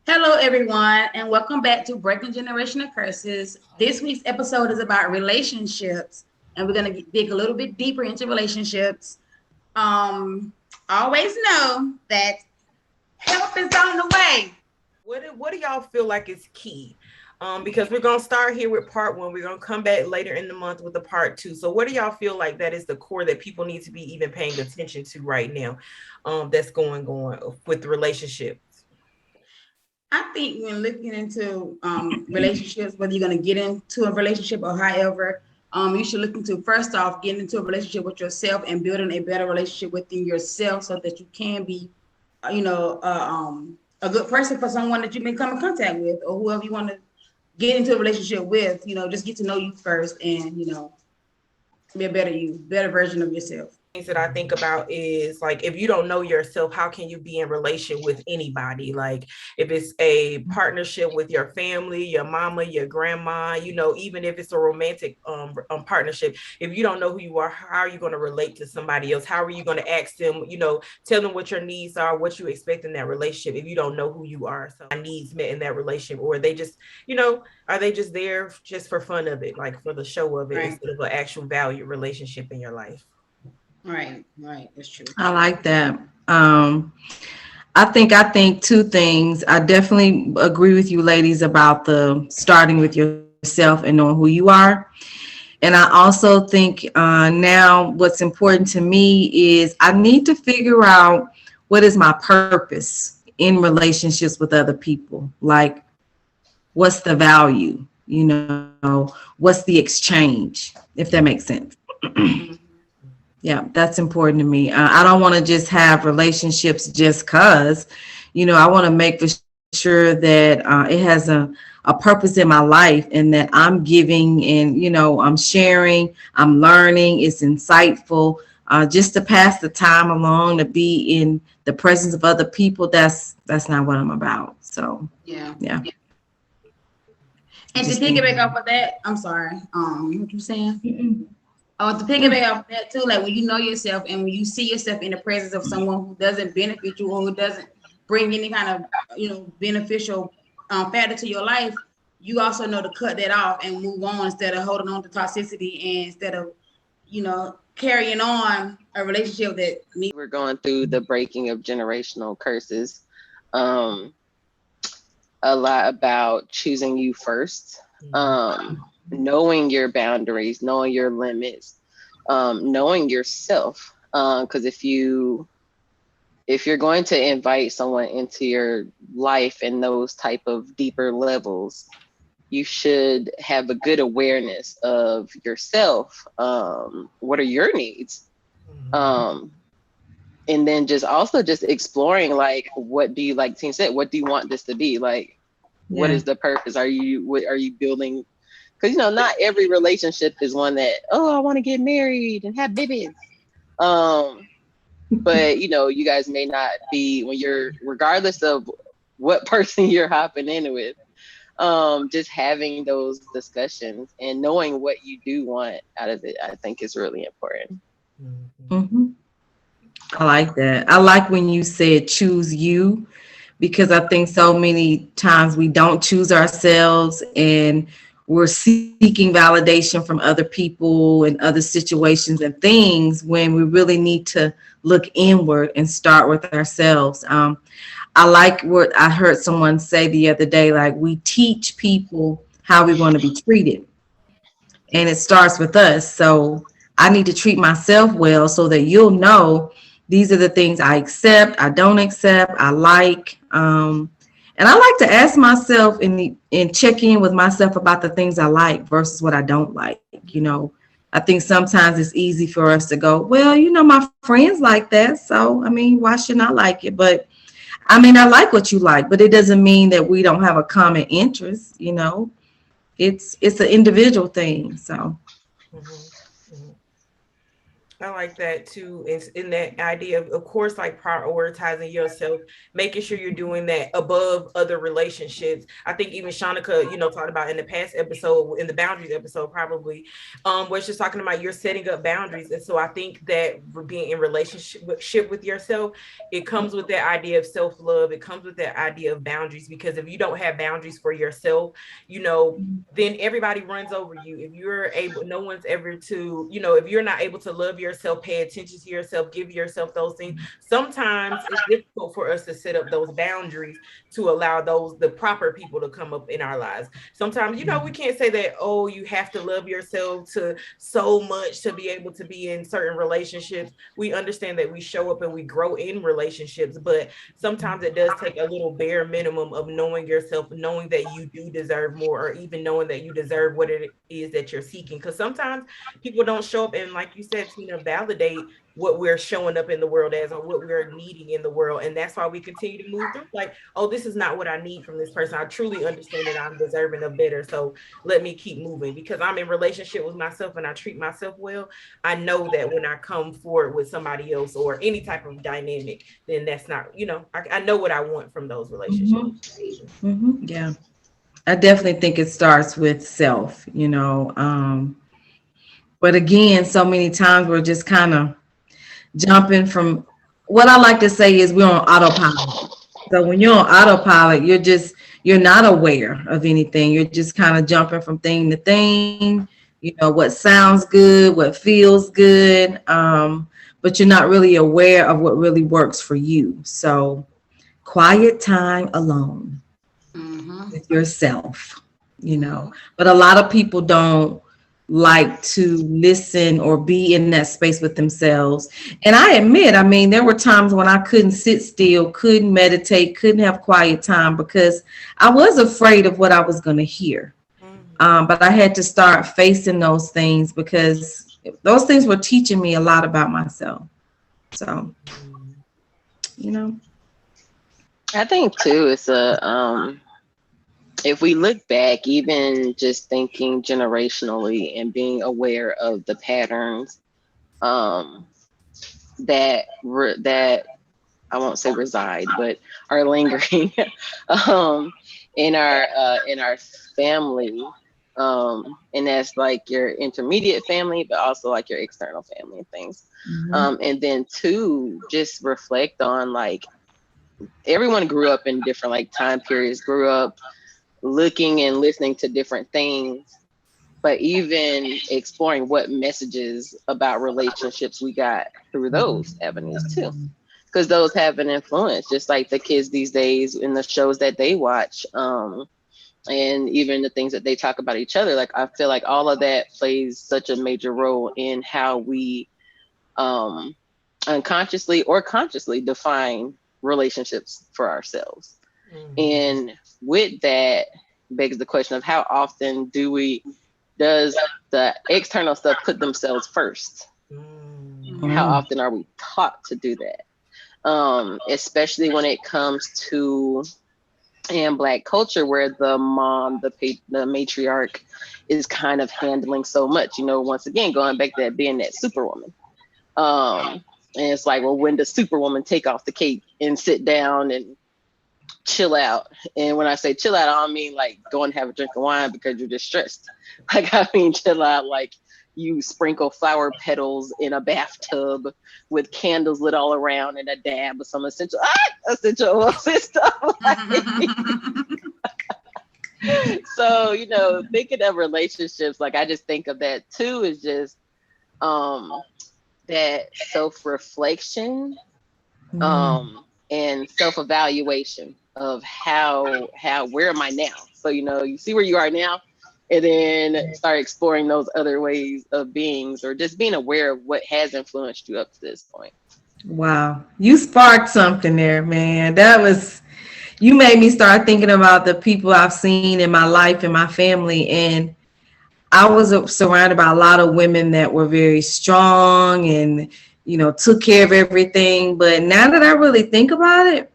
Hello, everyone, and welcome back to Breaking Generational Curses. This week's episode is about relationships, and we're going to dig a little bit deeper into relationships. Um, Always know that help is on the way. What do y'all feel like is key? Because we're gonna start here with part one. We're gonna come back later in the month with the part two. So what do y'all feel like that is the core that people need to be even paying attention to right now? That's going with the relationship. I think when looking into relationships, whether you're going to get into a relationship or however, you should look into first off getting into a relationship with yourself and building a better relationship within yourself so that you can be, a good person for someone that you may come in contact with or whoever you want to get into a relationship with. Just get to know you first and be a better you, better version of yourself. Things that I think about is like if you don't know yourself, how can you be in relation with anybody? Like if it's a partnership with your family, your mama, your grandma, even if it's a romantic partnership, if you don't know who you are, how are you going to relate to somebody else? How are you going to ask them, tell them what your needs are, what you expect in that relationship if you don't know who you are? So my needs met in that relationship, or they just, are they just there just for fun of it, like for the show of it, Right. instead of an actual value relationship in your life? Right. That's true. I like that. I think two things. I definitely agree with you ladies about the starting with yourself and knowing who you are. And I also think now what's important to me is I need to figure out what is my purpose in relationships with other people. Like, what's the value? What's the exchange, if that makes sense. Yeah, that's important to me. I don't want to just have relationships just cause, I want to make for sure that it has a purpose in my life and that I'm giving and, I'm sharing, I'm learning, it's insightful. Just to pass the time along, to be in the presence of other people, that's not what I'm about. So, yeah. And to Just piggyback off of that, I'm sorry. What you saying? think. To piggyback off of that too, like when you know yourself and when you see yourself in the presence of someone who doesn't benefit you or who doesn't bring any kind of beneficial factor to your life, you also know to cut that off and move on instead of holding on to toxicity and instead of carrying on a relationship that me. We're going through the breaking of generational curses. Um, a lot about choosing you first, knowing your boundaries, knowing your limits, knowing yourself. Because if you're going to invite someone into your life in those type of deeper levels, you should have a good awareness of yourself. What are your needs? Um, and then just exploring, like, what do you, like Team said, what do you want this to be? Like, what is the purpose? Are you building? Because not every relationship is one that, oh, I want to get married and have babies. But you guys may not be, when you're, regardless of what person you're hopping in with, just having those discussions and knowing what you do want out of it, I think is really important. Mm-hmm. I like that. I like when you said choose you, because I think so many times we don't choose ourselves and we're seeking validation from other people and other situations and things when we really need to look inward and start with ourselves. I like what I heard someone say the other day, like we teach people how we want to be treated. And it starts with us. So I need to treat myself well so that you'll know these are the things I accept, I don't accept, I like. And I like to ask myself and check in with myself about the things I like versus what I don't like. I think sometimes it's easy for us to go, well, my friends like that. So, why shouldn't I like it? But I like what you like, but it doesn't mean that we don't have a common interest. It's an individual thing. So. I like that too. It's in that idea of course, like prioritizing yourself, making sure you're doing that above other relationships. I think even Shanika, talked about in the past episode, in the boundaries episode, probably, where it's just talking about you're setting up boundaries. And so I think that being in relationship with yourself, it comes with that idea of self-love. It comes with that idea of boundaries, because if you don't have boundaries for yourself, then everybody runs over you. If you're able, no one's ever to, if you're not able to love yourself, pay attention to yourself, give yourself those things, sometimes it's difficult for us to set up those boundaries to allow the proper people to come up in our lives. Sometimes, we can't say that, oh, you have to love yourself to so much to be able to be in certain relationships. We understand that we show up and we grow in relationships, but sometimes it does take a little bare minimum of knowing yourself, knowing that you do deserve more, or even knowing that you deserve what it is that you're seeking. Because sometimes people don't show up and, like you said, Tina, validate what we're showing up in the world as, or what we're needing in the world. And that's why we continue to move through, like, oh, this is not what I need from this person. I truly understand that I'm deserving of better, so let me keep moving. Because I'm in relationship with myself and I treat myself well, I know that when I come forward with somebody else or any type of dynamic, then that's not, I know what I want from those relationships. Yeah, I definitely think it starts with self, but again, so many times we're just kind of jumping from, what I like to say is we're on autopilot. So when you're on autopilot, you're not aware of anything. You're just kind of jumping from thing to thing, what sounds good, what feels good. But you're not really aware of what really works for you. So quiet time alone with yourself, but a lot of people don't like to listen or be in that space with themselves. And I admit, there were times when I couldn't sit still, couldn't meditate, couldn't have quiet time, because I was afraid of what I was going to hear. But I had to start facing those things, because those things were teaching me a lot about myself. So, I think too, it's if we look back, even just thinking generationally and being aware of the patterns that I won't say reside, but are lingering in our family, and that's like your intermediate family, but also like your external family and things. And then two, just reflect on, like, everyone grew up in different, like, time periods, grew up looking and listening to different things, but even exploring what messages about relationships we got through those avenues too, because those have an influence, just like the kids these days in the shows that they watch, and even the things that they talk about each other. Like, I feel like all of that plays such a major role in how we unconsciously or consciously define relationships for ourselves. And with that begs the question of how often does the external stuff put themselves first? How often are we taught to do that? Especially when it comes to in Black culture, where the mom, the matriarch, is kind of handling so much, once again, going back to that, being that superwoman. And it's like, well, when does superwoman take off the cape and sit down and chill out? And when I say chill out, I don't mean like go and have a drink of wine because you're distressed. Like, I mean chill out like you sprinkle flower petals in a bathtub with candles lit all around and a dab of some essential oils and stuff. So, thinking of relationships, like, I just think of that too, is just that self-reflection and self-evaluation of where am I now? So, you see where you are now, and then start exploring those other ways of beings, or just being aware of what has influenced you up to this point. Wow. You sparked something there, man. You made me start thinking about the people I've seen in my life and my family. And I was surrounded by a lot of women that were very strong and, took care of everything. But now that I really think about it,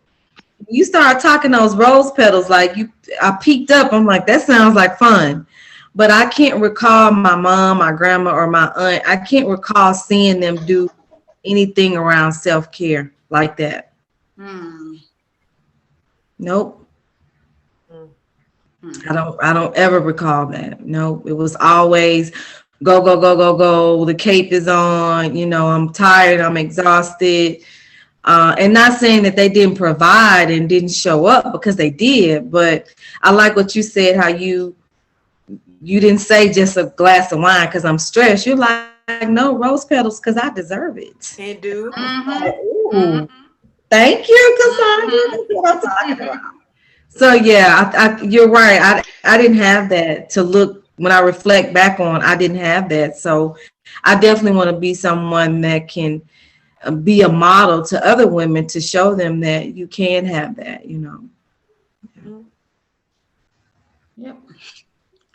you start talking those rose petals, like I peeked up. I'm like, that sounds like fun. but I can't recall my mom, my grandma, or my aunt. I can't recall seeing them do anything around self-care like that. Nope. I don't ever recall that. Nope. It was always go, go, go, go, go. The cape is on, you know, I'm tired, I'm exhausted. And not saying that they didn't provide and didn't show up, because they did, but I like what you said, how you didn't say just a glass of wine because I'm stressed. You're like, no, rose petals because I deserve it. Can do. Like, ooh, thank you, Cassandra. That's what I'm talking about. So yeah, you're right. I didn't have that to look. When I reflect back on, I didn't have that. So I definitely want to be someone that can be a model to other women, to show them that you can have that, you know. Yep.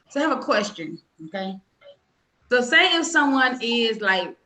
So I have a question, okay? So say if someone is like